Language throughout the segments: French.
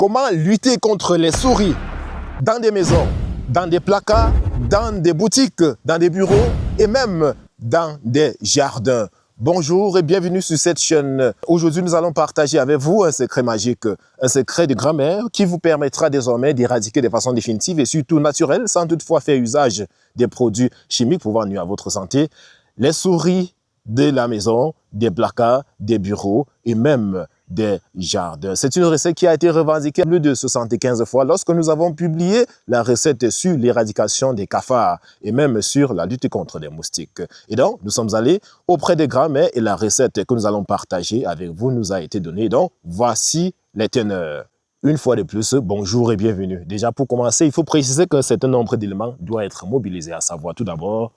Comment lutter contre les souris dans des maisons, dans des placards, dans des boutiques, dans des bureaux et même dans des jardins? Bonjour et bienvenue sur cette chaîne. Aujourd'hui, nous allons partager avec vous un secret magique, un secret de grand-mère qui vous permettra désormais d'éradiquer de façon définitive et surtout naturelle, sans toutefois faire usage des produits chimiques pouvant nuire à votre santé, les souris de la maison, des placards, des bureaux et même des jardins. C'est une recette qui a été revendiquée plus de 75 fois lorsque nous avons publié la recette sur l'éradication des cafards et même sur la lutte contre les moustiques. Et donc, nous sommes allés auprès des grands-mères et la recette que nous allons partager avec vous nous a été donnée. Donc, voici les teneurs. Une fois de plus, bonjour et bienvenue. Déjà, pour commencer, il faut préciser qu'un certain nombre d'éléments doivent être mobilisés, à savoir tout d'abord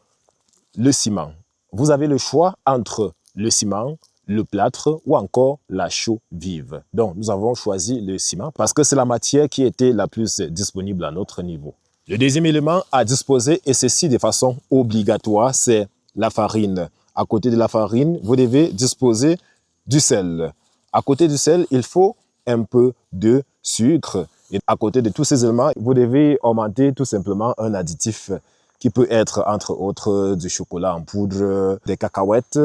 le ciment. Vous avez le choix entre le ciment, le plâtre ou encore la chaux vive. Donc, nous avons choisi le ciment parce que c'est la matière qui était la plus disponible à notre niveau. Le deuxième élément à disposer, et ceci de façon obligatoire, c'est la farine. À côté de la farine, vous devez disposer du sel. À côté du sel, il faut un peu de sucre. Et à côté de tous ces éléments, vous devez augmenter tout simplement un additif qui peut être, entre autres, du chocolat en poudre, des cacahuètes.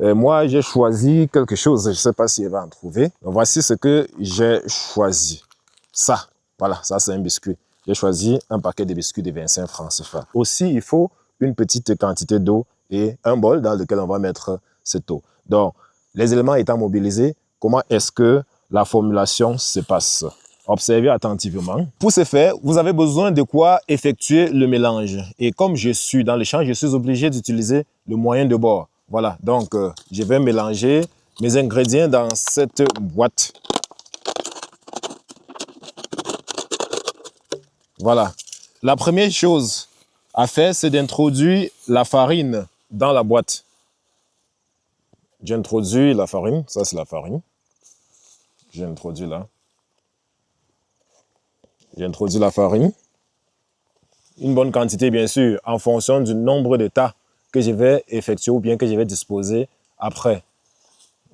Moi, j'ai choisi quelque chose, je ne sais pas si elle va en trouver. Voici ce que j'ai choisi. Ça, voilà, ça c'est un biscuit. J'ai choisi un paquet de biscuits de 25 francs CFA. Aussi, il faut une petite quantité d'eau et un bol dans lequel on va mettre cette eau. Donc, les éléments étant mobilisés, comment est-ce que la formulation se passe? Observez attentivement. Pour ce faire, vous avez besoin de quoi effectuer le mélange. Et comme je suis dans le champ, je suis obligé d'utiliser le moyen de bord. Voilà, donc je vais mélanger mes ingrédients dans cette boîte. Voilà. La première chose à faire, c'est d'introduire la farine dans la boîte. J'introduis la farine, ça c'est la farine. J'introduis là. J'introduis la farine. Une bonne quantité, bien sûr, en fonction du nombre de tas que je vais effectuer ou bien que je vais disposer après.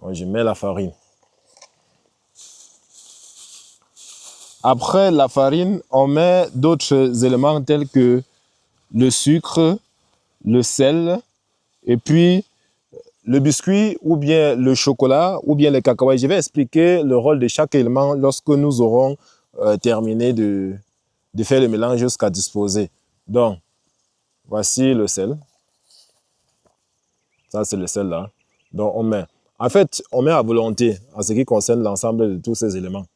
Donc, je mets la farine. Après la farine, on met d'autres éléments tels que le sucre, le sel, et puis le biscuit ou bien le chocolat ou bien les cacahuètes. Je vais expliquer le rôle de chaque élément lorsque nous aurons terminé de faire le mélange jusqu'à disposer. Donc, voici le sel. Ça, c'est le sel là. Donc, on met. En fait, on met à volonté en ce qui concerne l'ensemble de tous ces éléments.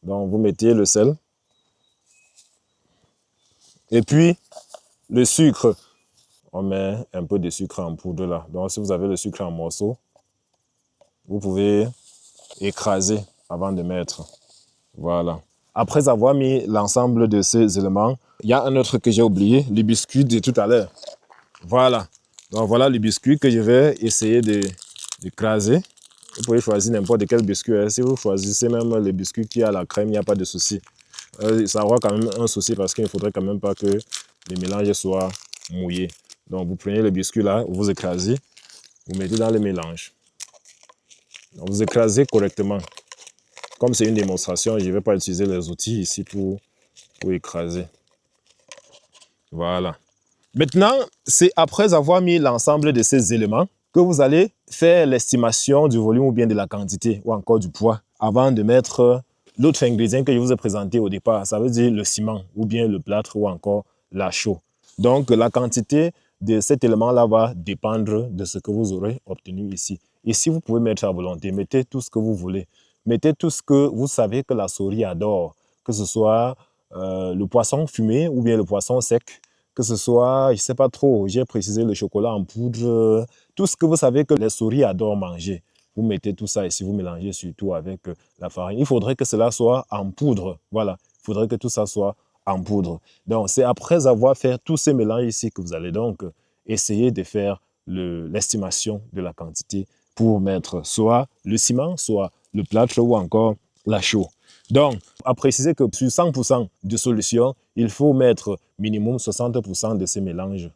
Donc, vous mettez le sel. Et puis, le sucre. On met un peu de sucre en poudre là. Donc, si vous avez le sucre en morceaux, vous pouvez écraser avant de mettre. Voilà. Après avoir mis l'ensemble de ces éléments, il y a un autre que j'ai oublié, le biscuit de tout à l'heure. Voilà. Donc, voilà le biscuit que je vais essayer d'écraser. Vous pouvez choisir n'importe quel biscuit. Hein. Si vous choisissez même le biscuit qui a la crème, il n'y a pas de souci. Ça aura quand même un souci parce qu'il ne faudrait quand même pas que le mélange soit mouillé. Donc, vous prenez le biscuit là, vous écrasez, vous mettez dans le mélange. Donc, vous écrasez correctement. Comme c'est une démonstration, je ne vais pas utiliser les outils ici pour écraser. Voilà. Maintenant, c'est après avoir mis l'ensemble de ces éléments que vous allez faire l'estimation du volume ou bien de la quantité ou encore du poids avant de mettre l'autre ingrédient que je vous ai présenté au départ. Ça veut dire le ciment ou bien le plâtre ou encore la chaux. Donc, la quantité de cet élément-là va dépendre de ce que vous aurez obtenu ici. Ici, vous pouvez mettre à volonté. Mettez tout ce que vous voulez. Mettez tout ce que vous savez que la souris adore, que ce soit le poisson fumé ou bien le poisson sec, que ce soit, je ne sais pas trop, j'ai précisé le chocolat en poudre, tout ce que vous savez que les souris adorent manger. Vous mettez tout ça ici, vous mélangez surtout avec la farine. Il faudrait que cela soit en poudre. Voilà, il faudrait que tout ça soit en poudre. Donc, c'est après avoir fait tous ces mélanges ici que vous allez donc essayer de faire l'estimation de la quantité pour mettre soit le ciment, soit le plâtre ou encore la chaux. Donc, à préciser que sur 100% de solution, il faut mettre minimum 60% de ces mélanges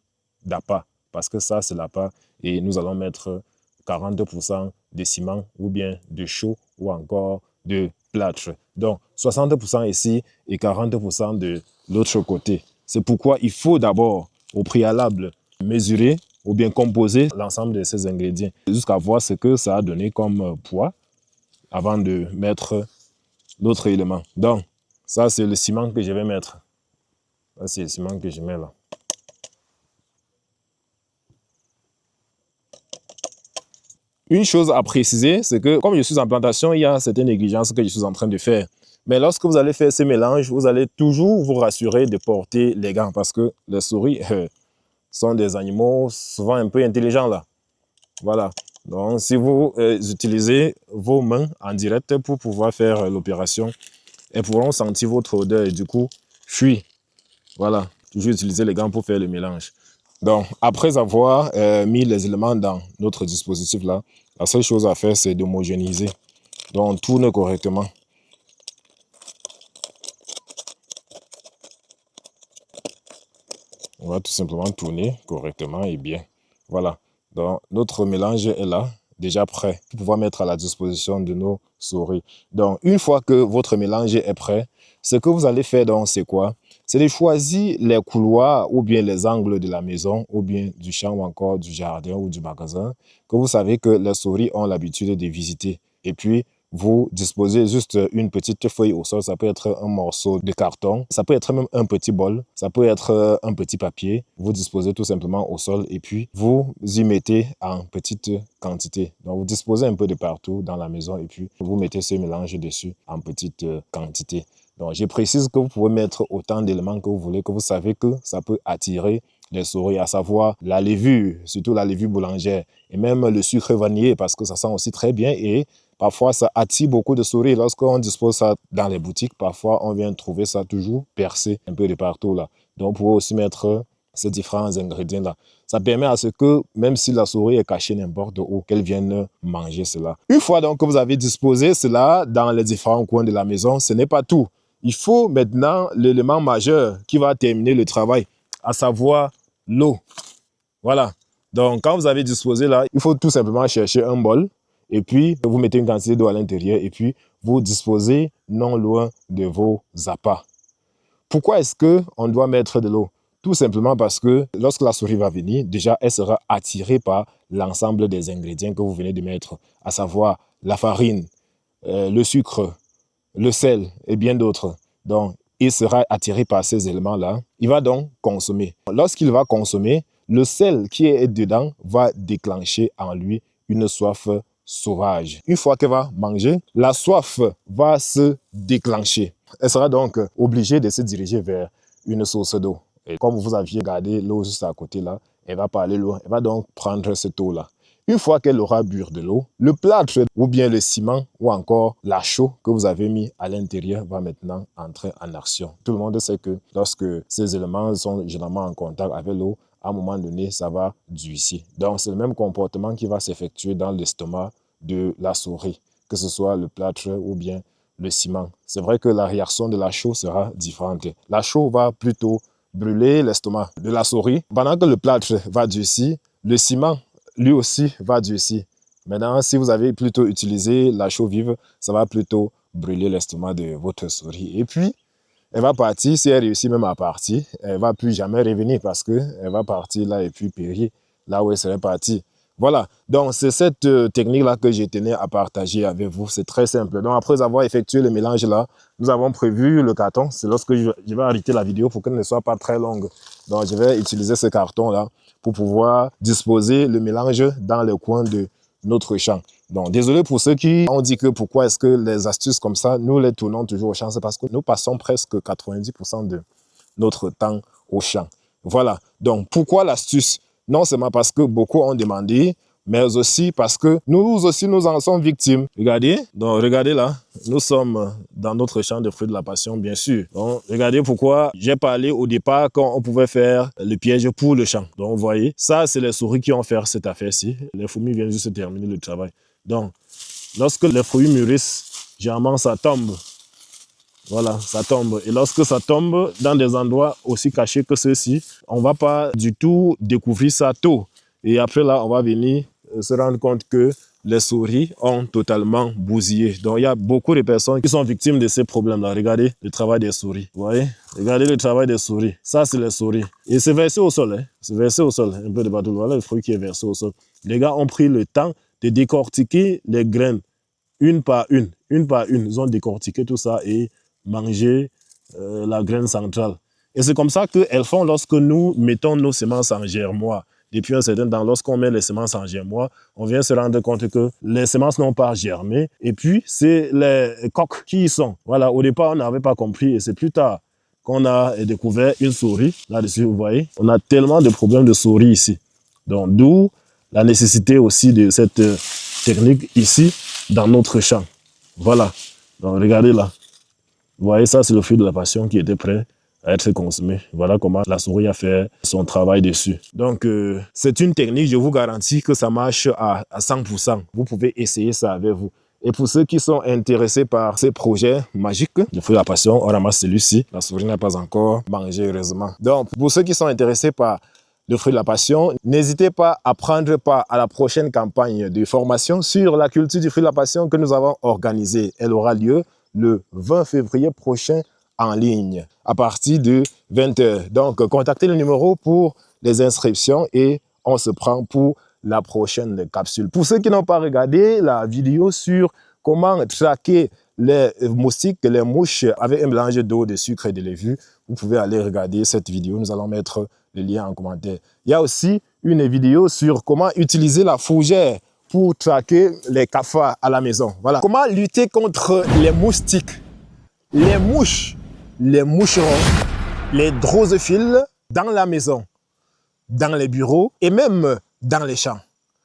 d'appât, parce que ça, c'est l'appât, et nous allons mettre 40% de ciment ou bien de chaux ou encore de plâtre. Donc, 60% ici et 40% de l'autre côté. C'est pourquoi il faut d'abord, au préalable, mesurer ou bien composer l'ensemble de ces ingrédients jusqu'à voir ce que ça a donné comme poids avant de mettre l'autre élément. Donc, ça, c'est le ciment que je vais mettre. Ça, c'est le ciment que je mets là. Une chose à préciser, c'est que comme je suis en plantation, il y a certaines négligences que je suis en train de faire. Mais lorsque vous allez faire ces mélanges, vous allez toujours vous rassurer de porter les gants parce que les souris sont des animaux souvent un peu intelligents là. Voilà. Donc, si vous utilisez vos mains en direct pour pouvoir faire l'opération, elles pourront sentir votre odeur et du coup fuir. Voilà. Toujours utiliser les gants pour faire le mélange. Donc, après avoir mis les éléments dans notre dispositif là, la seule chose à faire, c'est d'homogénéiser. Donc, on tourne correctement. On va tout simplement tourner correctement et bien. Voilà. Donc, notre mélange est là, déjà prêt pour pouvoir mettre à la disposition de nos souris. Donc, une fois que votre mélange est prêt, ce que vous allez faire, donc, c'est quoi? C'est de choisir les couloirs ou bien les angles de la maison ou bien du champ ou encore du jardin ou du magasin que vous savez que les souris ont l'habitude de visiter. Et puis, vous disposez juste une petite feuille au sol, ça peut être un morceau de carton, ça peut être même un petit bol, ça peut être un petit papier. Vous disposez tout simplement au sol et puis vous y mettez en petite quantité. Donc vous disposez un peu de partout dans la maison et puis vous mettez ce mélange dessus en petite quantité. Donc je précise que vous pouvez mettre autant d'éléments que vous voulez, que vous savez que ça peut attirer les souris, à savoir la levure, surtout la levure boulangère et même le sucre vanillé parce que ça sent aussi très bien et parfois, ça attire beaucoup de souris. Lorsqu'on dispose ça dans les boutiques, parfois, on vient trouver ça toujours percé un peu de partout là. Donc, vous pouvez aussi mettre ces différents ingrédients-là. Ça permet à ce que, même si la souris est cachée n'importe où, qu'elle vienne manger cela. Une fois donc que vous avez disposé cela dans les différents coins de la maison, ce n'est pas tout. Il faut maintenant l'élément majeur qui va terminer le travail, à savoir l'eau. Voilà. Donc, quand vous avez disposé là, il faut tout simplement chercher un bol. Et puis, vous mettez une quantité d'eau à l'intérieur et puis vous disposez non loin de vos appâts. Pourquoi est-ce qu'on doit mettre de l'eau? Tout simplement parce que lorsque la souris va venir, déjà, elle sera attirée par l'ensemble des ingrédients que vous venez de mettre, à savoir la farine, le sucre, le sel et bien d'autres. Donc, il sera attiré par ces éléments-là. Il va donc consommer. Lorsqu'il va consommer, le sel qui est dedans va déclencher en lui une soif sauvage. Une fois qu'elle va manger, la soif va se déclencher. Elle sera donc obligée de se diriger vers une source d'eau. Et comme vous aviez gardé l'eau juste à côté là, elle va pas aller loin. Elle va donc prendre cette eau-là. Une fois qu'elle aura bu de l'eau, le plâtre ou bien le ciment ou encore la chaux que vous avez mis à l'intérieur va maintenant entrer en action. Tout le monde sait que lorsque ces éléments sont généralement en contact avec l'eau, à un moment donné, ça va duiser. Donc, c'est le même comportement qui va s'effectuer dans l'estomac de la souris, que ce soit le plâtre ou bien le ciment. C'est vrai que la réaction de la chaux sera différente. La chaux va plutôt brûler l'estomac de la souris, pendant que le plâtre va durcir, le ciment lui aussi va durcir. Maintenant, si vous avez plutôt utilisé la chaux vive, ça va plutôt brûler l'estomac de votre souris. Et puis, elle va partir, si elle réussit même à partir, elle ne va plus jamais revenir parce qu'elle va partir là et puis périr là où elle serait partie. Voilà, donc c'est cette technique-là que je tenais à partager avec vous. C'est très simple. Donc après avoir effectué le mélange là, nous avons prévu le carton. C'est lorsque je vais arrêter la vidéo pour qu'elle ne soit pas très longue. Donc je vais utiliser ce carton-là pour pouvoir disposer le mélange dans les coins de notre champ. Donc, désolé pour ceux qui ont dit que pourquoi est-ce que les astuces comme ça, nous les tournons toujours au champ, c'est parce que nous passons presque 90% de notre temps au champ. Voilà. Donc, pourquoi l'astuce? Non seulement parce que beaucoup ont demandé, mais aussi parce que nous aussi, nous en sommes victimes. Regardez, donc regardez là, nous sommes dans notre champ de fruits de la passion, bien sûr. Donc, regardez pourquoi j'ai parlé au départ quand on pouvait faire le piège pour le champ. Donc, vous voyez, ça, c'est les souris qui ont fait cette affaire-ci. Les fourmis viennent juste terminer le travail. Donc, lorsque les fruits mûrissent, généralement, ça tombe. Voilà, ça tombe. Et lorsque ça tombe dans des endroits aussi cachés que ceux-ci, on ne va pas du tout découvrir ça tôt. Et après là, on va venir se rendre compte que les souris ont totalement bousillé. Donc, il y a beaucoup de personnes qui sont victimes de ces problèmes-là. Regardez le travail des souris. Vous voyez? Regardez le travail des souris. Ça, c'est les souris. Et c'est versé au sol. Hein. C'est versé au sol. Un peu de partout. Voilà le fruit qui est versé au sol. Les gars ont pris le temps de décortiquer les graines une par une. Une par une. Ils ont décortiqué tout ça et mangé la graine centrale. Et c'est comme ça qu'elles font lorsque nous mettons nos semences en germoire. Depuis un certain temps, lorsqu'on met les semences en germoire, on vient se rendre compte que les semences n'ont pas germé. Et puis, c'est les coques qui y sont. Voilà, au départ, on n'avait pas compris. Et c'est plus tard qu'on a découvert une souris. Là-dessus, vous voyez, on a tellement de problèmes de souris ici. Donc, d'où la nécessité aussi de cette technique ici, dans notre champ. Voilà. Donc, regardez là. Vous voyez, ça, c'est le fruit de la passion qui était prêt à être consommé. Voilà comment la souris a fait son travail dessus. Donc, c'est une technique, je vous garantis que ça marche à 100%. Vous pouvez essayer ça avec vous. Et pour ceux qui sont intéressés par ces projets magiques, le fruit de la passion, on ramasse celui-ci. La souris n'a pas encore mangé, heureusement. Donc, pour ceux qui sont intéressés par le fruit de la passion, n'hésitez pas à prendre part à la prochaine campagne de formation sur la culture du fruit de la passion que nous avons organisée. Elle aura lieu le 20 février prochain en ligne à partir de 20 h. Donc, contactez le numéro pour les inscriptions et on se prend pour la prochaine capsule. Pour ceux qui n'ont pas regardé la vidéo sur comment traquer les moustiques, les mouches avec un mélange d'eau, de sucre et de levure, vous pouvez aller regarder cette vidéo. Nous allons mettre le lien en commentaire. Il y a aussi une vidéo sur comment utiliser la fougère pour traquer les cafards à la maison. Voilà. Comment lutter contre les moustiques, les mouches, les moucherons, les drosophiles dans la maison, dans les bureaux et même dans les champs.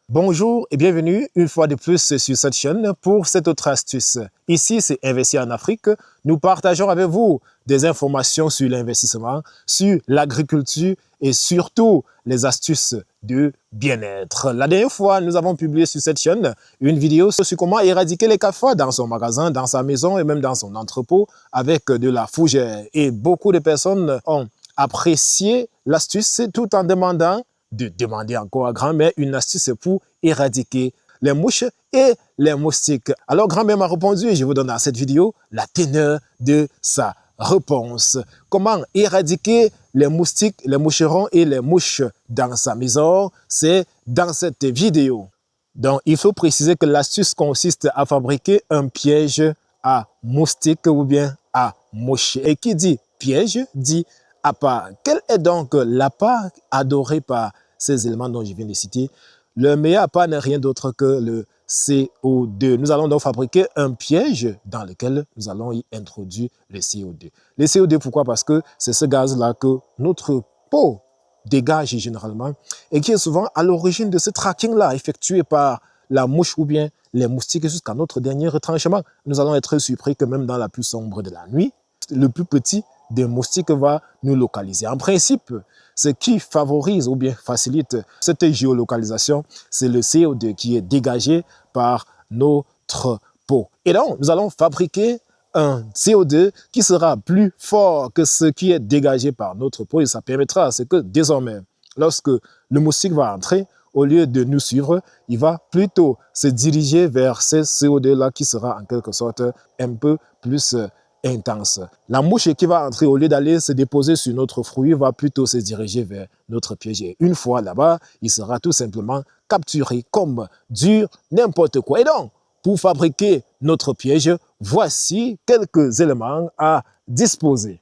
Bonjour et bienvenue une fois de plus sur cette chaîne pour cette autre astuce. Ici, c'est Investir en Afrique. Nous partageons avec vous des informations sur l'investissement, sur l'agriculture et surtout les astuces de bien-être. La dernière fois, nous avons publié sur cette chaîne une vidéo sur comment éradiquer les cafards dans son magasin, dans sa maison et même dans son entrepôt avec de la fougère. Et beaucoup de personnes ont apprécié l'astuce tout en demandant de demander encore à grand-mère une astuce pour éradiquer les mouches et les moustiques. Alors grand-mère m'a répondu et je vous donne dans cette vidéo la teneur de sa réponse. Comment éradiquer les moustiques, les moucherons et les mouches dans sa maison? C'est dans cette vidéo. Donc il faut préciser que l'astuce consiste à fabriquer un piège à moustiques ou bien à mouches. Et qui dit piège dit appât. Quel est donc l'appât adoré par ces éléments dont je viens de citer? Le meilleur appât n'est rien d'autre que le CO2. Nous allons donc fabriquer un piège dans lequel nous allons y introduire le CO2. Le CO2, pourquoi? Parce que c'est ce gaz-là que notre peau dégage généralement et qui est souvent à l'origine de ce tracking-là effectué par la mouche ou bien les moustiques jusqu'à notre dernier retranchement. Nous allons être surpris que même dans la plus sombre de la nuit, le plus petit des moustiques va nous localiser. En principe, ce qui favorise ou bien facilite cette géolocalisation, c'est le CO2 qui est dégagé par notre peau. Et donc, nous allons fabriquer un CO2 qui sera plus fort que ce qui est dégagé par notre peau et ça permettra à ce que désormais, lorsque le moustique va entrer, au lieu de nous suivre, il va plutôt se diriger vers ce CO2-là qui sera en quelque sorte un peu plus intense. La mouche qui va entrer, au lieu d'aller se déposer sur notre fruit, va plutôt se diriger vers notre piège. Et une fois là-bas, il sera tout simplement capturé comme dur n'importe quoi. Et donc, pour fabriquer notre piège, voici quelques éléments à disposer.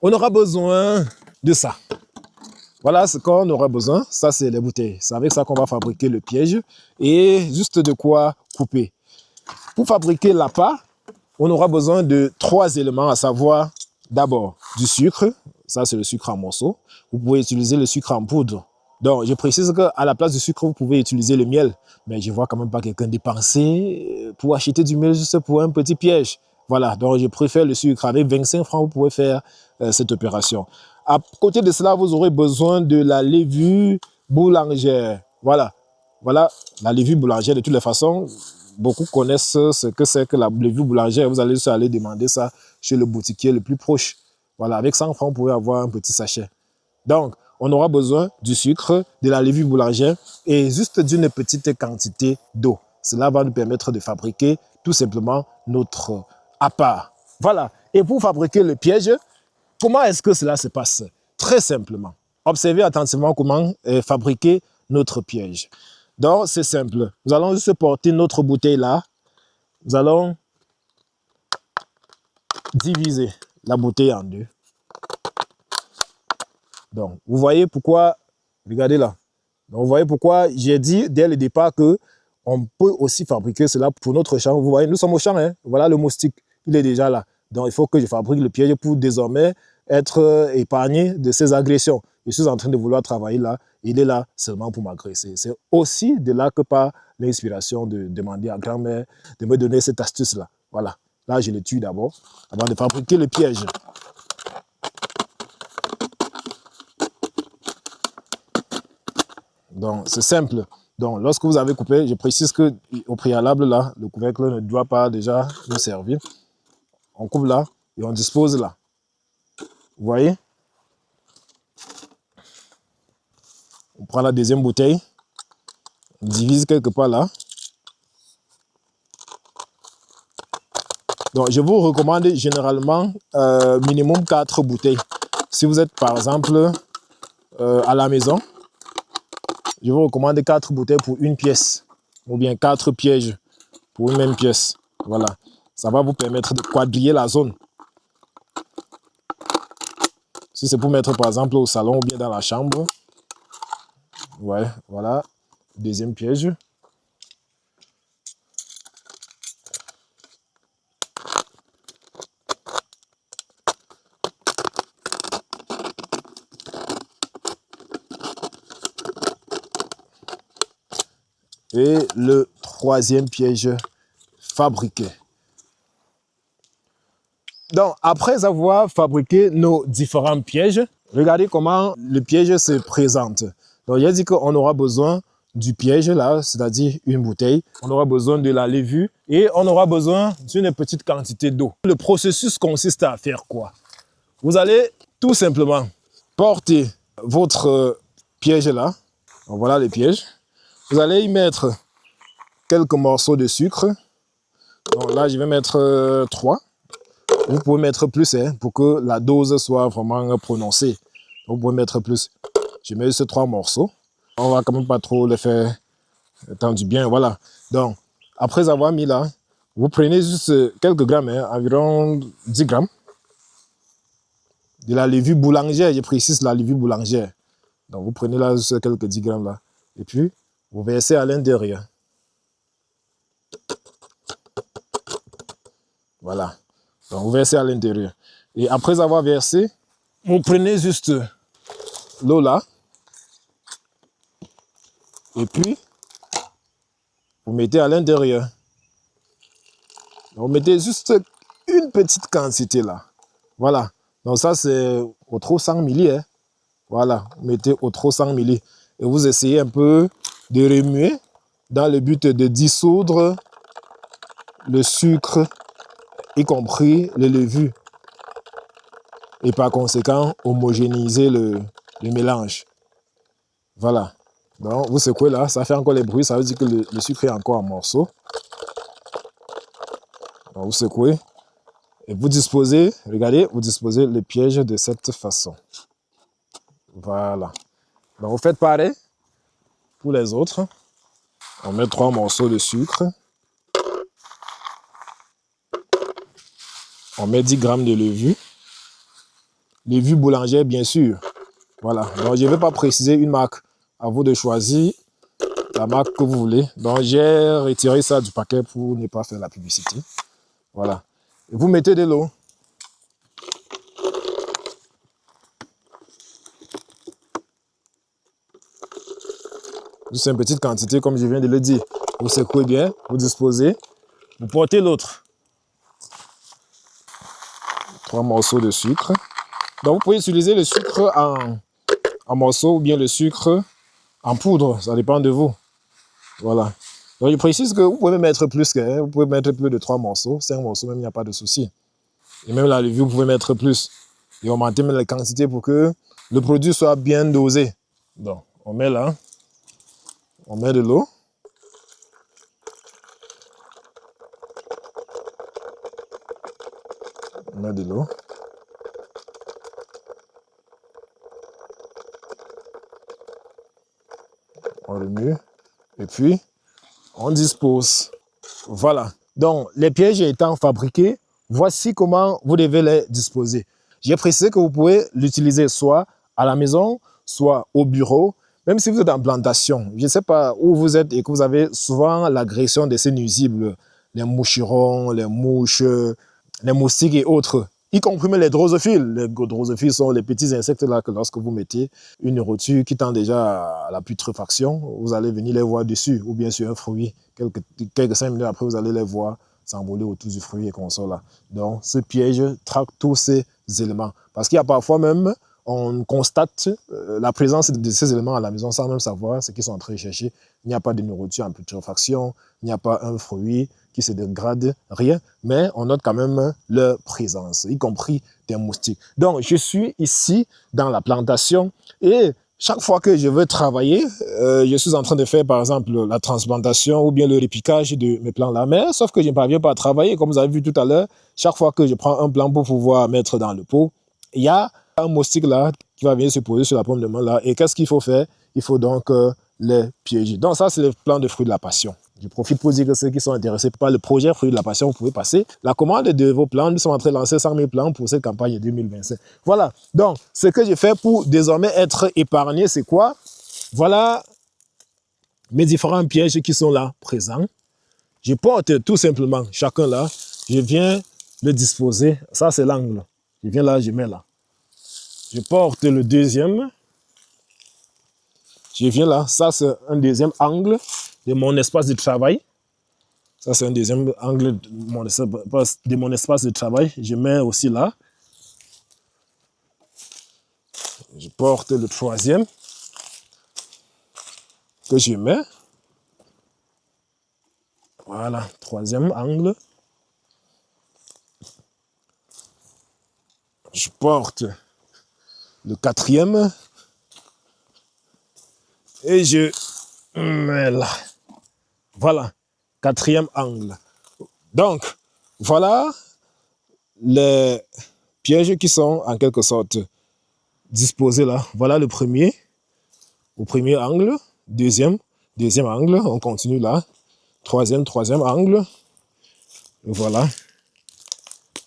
On aura besoin de ça. Voilà ce qu'on aura besoin. Ça, c'est les bouteilles. C'est avec ça qu'on va fabriquer le piège. Et juste de quoi couper. Pour fabriquer l'appât, on aura besoin de 3 éléments, à savoir d'abord du sucre. Ça, c'est le sucre en morceaux. Vous pouvez utiliser le sucre en poudre. Donc, je précise qu'à la place du sucre, vous pouvez utiliser le miel. Mais je ne vois quand même pas quelqu'un dépenser pour acheter du miel juste pour un petit piège. Voilà, donc je préfère le sucre. Avec 25 francs, vous pouvez faire cette opération. À côté de cela, vous aurez besoin de la levure boulangère. Voilà, voilà la levure boulangère de toutes les façons. Beaucoup connaissent ce que c'est que la levure boulangère. Vous allez juste aller demander ça chez le boutiquier le plus proche. Voilà, avec 100 francs, vous pouvez avoir un petit sachet. Donc, on aura besoin du sucre, de la levure boulangère et juste d'une petite quantité d'eau. Cela va nous permettre de fabriquer tout simplement notre appât. Voilà. Et pour fabriquer le piège, comment est-ce que cela se passe? Très simplement. Observez attentivement comment fabriquer notre piège. Donc, c'est simple. Nous allons juste porter notre bouteille là. Nous allons diviser la bouteille en deux. Donc, vous voyez pourquoi, regardez là. Donc, vous voyez pourquoi j'ai dit dès le départ que on peut aussi fabriquer cela pour notre champ. Vous voyez, nous sommes au champ, hein? Voilà le moustique, il est déjà là. Donc, il faut que je fabrique le piège pour désormais être épargné de ces agressions. Je suis en train de vouloir travailler là, il est là seulement pour m'agresser. C'est aussi de là que part l'inspiration de demander à grand-mère de me donner cette astuce-là. Voilà, là je le tue d'abord, avant de fabriquer le piège. Donc, c'est simple. Donc, lorsque vous avez coupé, je précise qu'au préalable, là, le couvercle ne doit pas déjà nous servir. On coupe là et on dispose là. Vous voyez? On prend la deuxième bouteille, on divise quelque part là. Donc, je vous recommande généralement minimum 4 bouteilles. Si vous êtes par exemple à la maison, je vous recommande 4 bouteilles pour une pièce ou bien 4 pièges pour une même pièce. Voilà, ça va vous permettre de quadriller la zone. Si c'est pour mettre par exemple au salon ou bien dans la chambre, ouais, voilà, deuxième piège. Et le troisième piège fabriqué. Donc, après avoir fabriqué nos différents pièges, regardez comment le piège se présente. Donc, j'ai dit qu'on aura besoin du piège là, c'est-à-dire une bouteille. On aura besoin de la levure et on aura besoin d'une petite quantité d'eau. Le processus consiste à faire quoi? Vous allez tout simplement porter votre piège là. Donc, voilà le piège. Vous allez y mettre quelques morceaux de sucre. Donc là, je vais mettre 3. Vous pouvez mettre plus hein, pour que la dose soit vraiment prononcée. Vous pouvez mettre plus. Je mets ces 3 morceaux. On va quand même pas trop le faire tendu bien. Voilà. Donc, après avoir mis là, vous prenez juste quelques grammes, hein, environ 10 grammes. De la levure boulangère, je précise la levure boulangère. Donc, vous prenez là juste quelques 10 grammes là. Et puis, vous versez à l'intérieur. Voilà. Donc, vous versez à l'intérieur. Et après avoir versé, vous prenez juste l'eau là. Et puis, vous mettez à l'intérieur. Vous mettez juste une petite quantité là. Voilà. Donc, ça, c'est au trop 100 ml. Hein. Voilà. Vous mettez au trop 100 ml. Et vous essayez un peu de remuer dans le but de dissoudre le sucre, y compris les levures. Et par conséquent, homogénéiser le mélange. Voilà. Donc, vous secouez là, ça fait encore les bruits, ça veut dire que le sucre est encore en morceaux. Donc, vous secouez et vous disposez, regardez, vous disposez le piège de cette façon. Voilà. Donc, vous faites pareil pour les autres. On met 3 morceaux de sucre. On met 10 grammes de levure. Levure boulangère, bien sûr. Voilà. Donc, je ne vais pas préciser une marque. À vous de choisir la marque que vous voulez. Donc, j'ai retiré ça du paquet pour ne pas faire la publicité. Voilà. Et vous mettez de l'eau. C'est une petite quantité, comme je viens de le dire. Vous secouez bien, vous disposez. Vous portez l'autre. 3 morceaux de sucre. Donc, vous pouvez utiliser le sucre en morceaux ou bien le sucre en poudre. Ça dépend de vous. Voilà. Donc, je précise que vous pouvez mettre plus, hein, vous pouvez mettre plus de 3 morceaux, 5 morceaux, même il n'y a pas de souci. Et même la levure, vous pouvez mettre plus. Et augmenter même la quantité pour que le produit soit bien dosé. Donc, on met là, on met de l'eau. On met de l'eau. On remue. Et puis, on dispose. Voilà. Donc, les pièges étant fabriqués, voici comment vous devez les disposer. J'ai précisé que vous pouvez l'utiliser soit à la maison, soit au bureau, même si vous êtes en plantation. Je ne sais pas où vous êtes et que vous avez souvent l'agression de ces nuisibles, les moucherons, les mouches, les moustiques et autres, y compris même les drosophiles. Les drosophiles sont les petits insectes là que lorsque vous mettez une nourriture qui tend déjà à la putréfaction, vous allez venir les voir dessus, ou bien sur un fruit. Quelques 5 minutes après, vous allez les voir s'envoler autour du fruit et consort là. Donc, ce piège traque tous ces éléments. Parce qu'il y a parfois même, on constate la présence de ces éléments à la maison sans même savoir ce qu'ils sont en train de chercher. Il n'y a pas de nourriture en putréfaction, il n'y a pas un fruit qui se dégrade, rien, mais on note quand même leur présence, y compris des moustiques. Donc, je suis ici dans la plantation et chaque fois que je veux travailler, je suis en train de faire par exemple la transplantation ou bien le repiquage de mes plants là, mais sauf que je ne parviens pas à travailler, comme vous avez vu tout à l'heure, chaque fois que je prends un plant pour pouvoir mettre dans le pot, il y a un moustique là qui va venir se poser sur la pomme de main là, et qu'est-ce qu'il faut faire? Il faut donc les piéger. Donc ça, c'est le plan de fruits de la passion. Je profite pour dire que ceux qui sont intéressés par le projet Fruits de la Passion, vous pouvez passer la commande de vos plans. Nous sommes en train de lancer 100 000 plans pour cette campagne 2025. Voilà. Donc, ce que j'ai fait pour désormais être épargné, c'est quoi? Voilà mes différents pièges qui sont là, présents. Je porte tout simplement chacun là. Je viens le disposer. Ça, c'est l'angle. Je viens là, je mets là. Je porte le deuxième. Je viens là. Ça, c'est un deuxième angle de mon espace de travail. Ça, c'est un deuxième angle de mon espace de travail. Je mets aussi là. Je porte le troisième que je mets. Voilà, troisième angle. Je porte le quatrième. Et je mets là. Voilà, quatrième angle. Donc, voilà les pièges qui sont en quelque sorte disposés là. Voilà le premier, au premier angle. Deuxième angle. On continue là. Troisième angle. Voilà.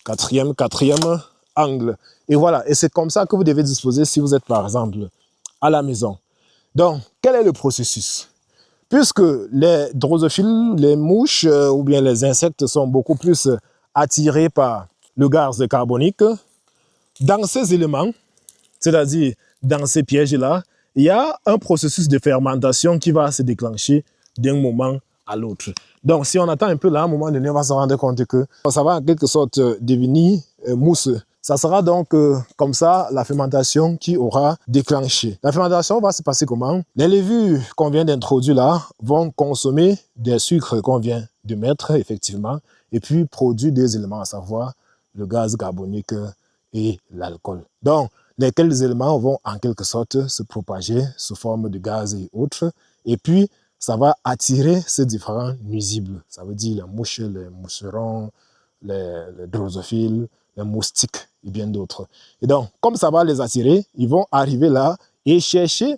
Quatrième angle. Et voilà. Et c'est comme ça que vous devez disposer si vous êtes par exemple à la maison. Donc, quel est le processus? Puisque les drosophiles, les mouches ou bien les insectes sont beaucoup plus attirés par le gaz carbonique, dans ces éléments, c'est-à-dire dans ces pièges-là, il y a un processus de fermentation qui va se déclencher d'un moment à l'autre. Donc, si on attend un peu là, à un moment donné, on va se rendre compte que ça va en quelque sorte devenir mousseux. Ça sera donc comme ça la fermentation qui aura déclenché. La fermentation va se passer comment? Les levures qu'on vient d'introduire là vont consommer des sucres qu'on vient de mettre, effectivement, et puis produire des éléments, à savoir le gaz carbonique et l'alcool. Donc, lesquels éléments vont en quelque sorte se propager sous forme de gaz et autres. Et puis, ça va attirer ces différents nuisibles. Ça veut dire les mouches, les moucherons, les drosophiles, les moustiques et bien d'autres. Et donc, comme ça va les attirer, ils vont arriver là et chercher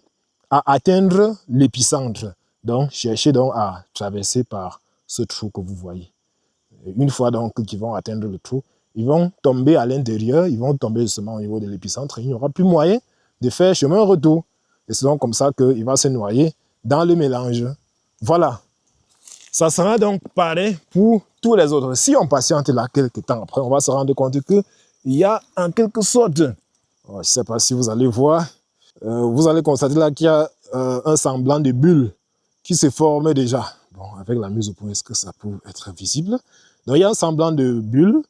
à atteindre l'épicentre. Donc, chercher donc à traverser par ce trou que vous voyez. Et une fois donc qu'ils vont atteindre le trou, ils vont tomber à l'intérieur, ils vont tomber justement au niveau de l'épicentre. Il n'y aura plus moyen de faire chemin retour. Et c'est donc comme ça qu'il va se noyer dans le mélange. Voilà. Ça sera donc pareil pour tous les autres. Si on patiente là quelques temps après, on va se rendre compte qu'il y a en quelque sorte, je ne sais pas si vous allez voir, vous allez constater là qu'il y a un semblant de bulle qui se forme déjà. Bon, avec la mise au point, est-ce que ça peut être visible? Donc, il y a un semblant de bulle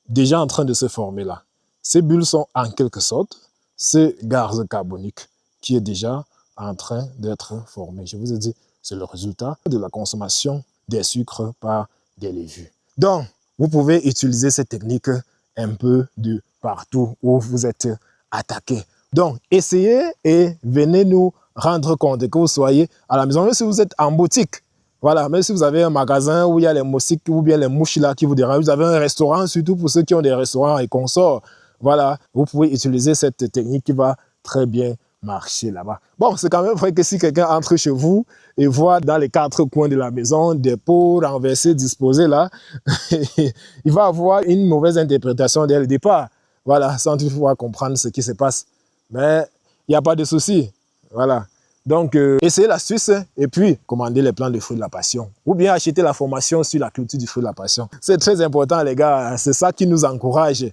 déjà en train de se former là. Ces bulles sont en quelque sorte ce gaz carbonique qui est déjà en train d'être formé. Je vous ai dit, c'est le résultat de la consommation des sucres par des levures. Donc, vous pouvez utiliser cette technique un peu de partout où vous êtes attaqué. Donc, essayez et venez nous rendre compte que vous soyez à la maison, même si vous êtes en boutique. Voilà, même si vous avez un magasin où il y a les moustiques ou bien les mouches là qui vous dérangent, vous avez un restaurant, surtout pour ceux qui ont des restaurants et consorts. Voilà, vous pouvez utiliser cette technique qui va très bien marcher là-bas. Bon, c'est quand même vrai que si quelqu'un entre chez vous et voit dans les quatre coins de la maison des pots renversés, disposés là, il va avoir une mauvaise interprétation dès le départ. Voilà, sans toutefois comprendre ce qui se passe. Mais il n'y a pas de souci. Voilà. Donc, essayez l'astuce et puis commandez les plants de fruits de la passion. Ou bien achetez la formation sur la culture du fruit de la passion. C'est très important, les gars. C'est ça qui nous encourage.